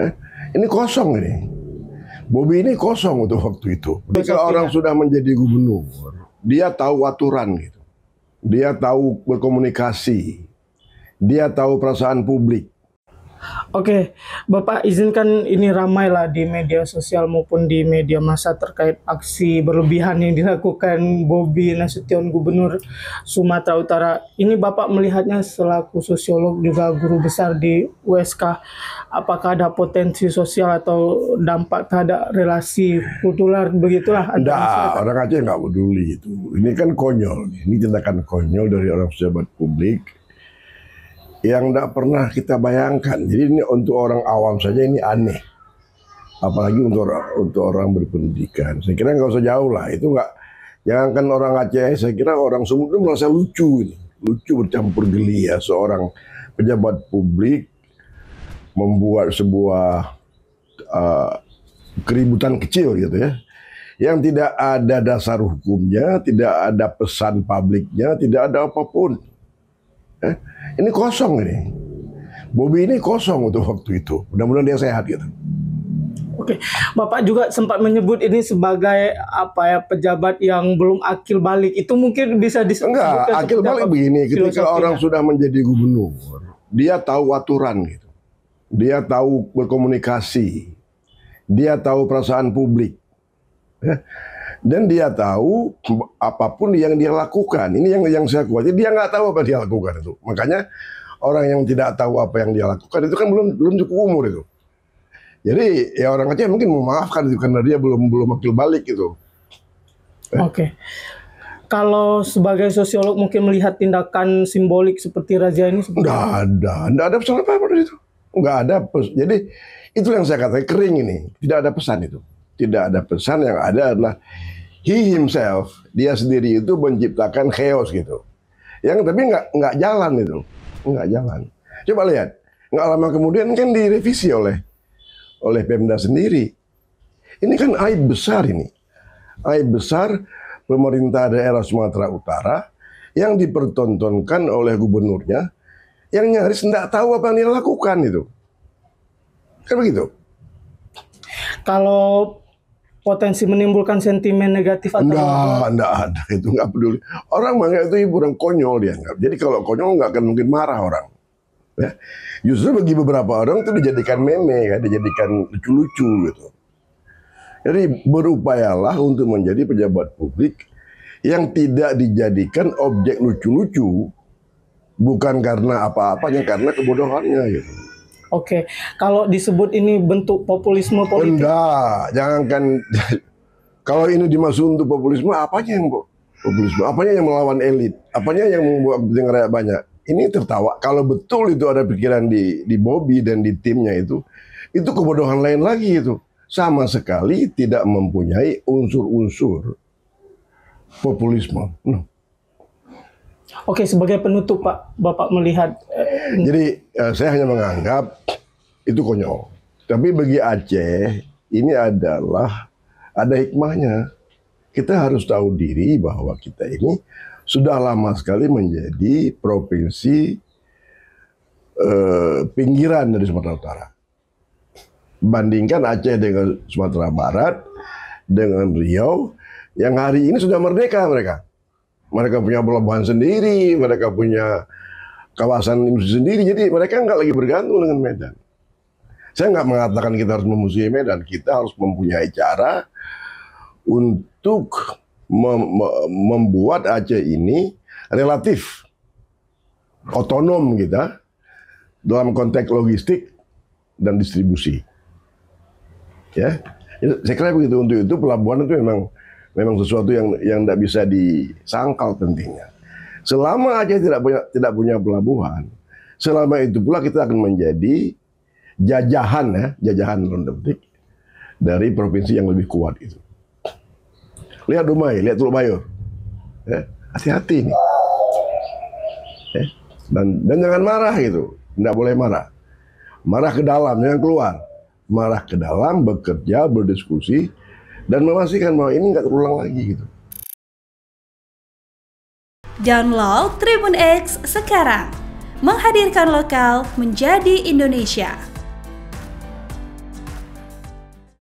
Eh, Ini kosong ini. Bobi ini kosong untuk waktu itu. Ketika orang sudah menjadi gubernur, dia tahu aturan gitu. Dia tahu berkomunikasi. Dia tahu perasaan publik. Oke, Bapak izinkan ini ramai lah di media sosial maupun di media massa terkait aksi berlebihan yang dilakukan Bobi Nasution, Gubernur Sumatera Utara. Ini Bapak melihatnya selaku sosiolog juga guru besar di USK. Apakah ada potensi sosial atau dampak terhadap relasi kultural begitulah? Enggak, orang Aceh nggak peduli itu. Ini kan konyol. Ini tindakan konyol dari orang pejabat publik yang tidak pernah kita bayangkan. Jadi ini untuk orang awam saja ini aneh, apalagi untuk orang berpendidikan. Saya kira nggak usah jauh lah, itu nggak. Jangankan orang Aceh, saya kira orang Sumut itu merasa lucu, lucu bercampur geli ya seorang pejabat publik membuat sebuah keributan kecil gitu ya, yang tidak ada dasar hukumnya, tidak ada pesan publiknya, tidak ada apapun. Ini kosong ini. Bobi ini kosong untuk waktu itu. Mudah-mudahan dia sehat gitu. Oke, Bapak juga sempat menyebut ini sebagai pejabat yang belum akil balik. Itu mungkin bisa disebut. Enggak, akil balik begini. Ketika orang sudah menjadi gubernur, dia tahu aturan gitu. Dia tahu berkomunikasi. Dia tahu perasaan publik. Dan dia tahu apapun yang dia lakukan. Ini yang saya khawatir, dia nggak tahu apa yang dia lakukan itu. Makanya orang yang tidak tahu apa yang dia lakukan itu kan belum cukup umur itu. Jadi ya orang Aceh mungkin memaafkan itu karena dia belum akil balik gitu. Oke. Kalau sebagai sosiolog mungkin melihat tindakan simbolik seperti razia ini nggak ada pesan apa-apa dari itu. Nggak ada. Jadi itu yang saya katakan kering ini. Tidak ada pesan itu. Tidak ada pesan, yang ada adalah he himself, dia sendiri itu menciptakan chaos gitu. Yang tapi nggak jalan itu, nggak jalan. Coba lihat, nggak lama kemudian kan direvisi oleh Pemda sendiri. Ini kan aib besar ini, aib besar pemerintah daerah Sumatera Utara yang dipertontonkan oleh gubernurnya, yang nyaris nggak tahu apa yang dia lakukan itu. Kan begitu. Kalau potensi menimbulkan sentimen negatif atau enggak ada, itu nggak peduli. Orang menganggap itu hiburan, konyol dianggap. Jadi kalau konyol nggak akan mungkin marah orang. Ya. Justru bagi beberapa orang itu dijadikan meme, kan, dijadikan lucu-lucu gitu. Jadi berupayalah untuk menjadi pejabat publik yang tidak dijadikan objek lucu-lucu, bukan karena apa-apanya, karena kebodohannya gitu. Oke, kalau disebut ini bentuk populisme politik? Enggak, jangankan kalau ini dimaksud untuk populisme, apanya yang populisme? Apanya yang melawan elit? Apanya yang membuat kepentingan rakyat banyak? Ini tertawa. Kalau betul itu ada pikiran di Bobi dan di timnya itu kebodohan lain lagi itu. Sama sekali tidak mempunyai unsur-unsur populisme. No. Oke, sebagai penutup Pak, Bapak melihat. Jadi saya hanya menganggap itu konyol. Tapi bagi Aceh ini adalah ada hikmahnya. Kita harus tahu diri bahwa kita ini sudah lama sekali menjadi provinsi pinggiran dari Sumatera Utara. Bandingkan Aceh dengan Sumatera Barat, dengan Riau, yang hari ini sudah merdeka mereka. Mereka punya pelabuhan sendiri, mereka punya kawasan industri sendiri, jadi mereka nggak lagi bergantung dengan Medan. Saya nggak mengatakan kita harus memusuhi Medan, kita harus mempunyai cara untuk membuat Aceh ini relatif otonom kita dalam konteks logistik dan distribusi. Ya, saya kira begitu. Untuk itu pelabuhan itu memang sesuatu yang tidak bisa disangkal pentingnya. Selama Aceh tidak punya pelabuhan, selama itu pula kita akan menjadi jajahan dari provinsi yang lebih kuat itu. Lihat Dumai, lihat Teluk Bayur, hati-hati nih. Dan jangan marah gitu, tidak boleh marah. Marah ke dalam, jangan keluar. Marah ke dalam, bekerja, berdiskusi, dan memastikan bahwa ini nggak terulang lagi gitu. Download Tribun X sekarang, menghadirkan lokal menjadi Indonesia.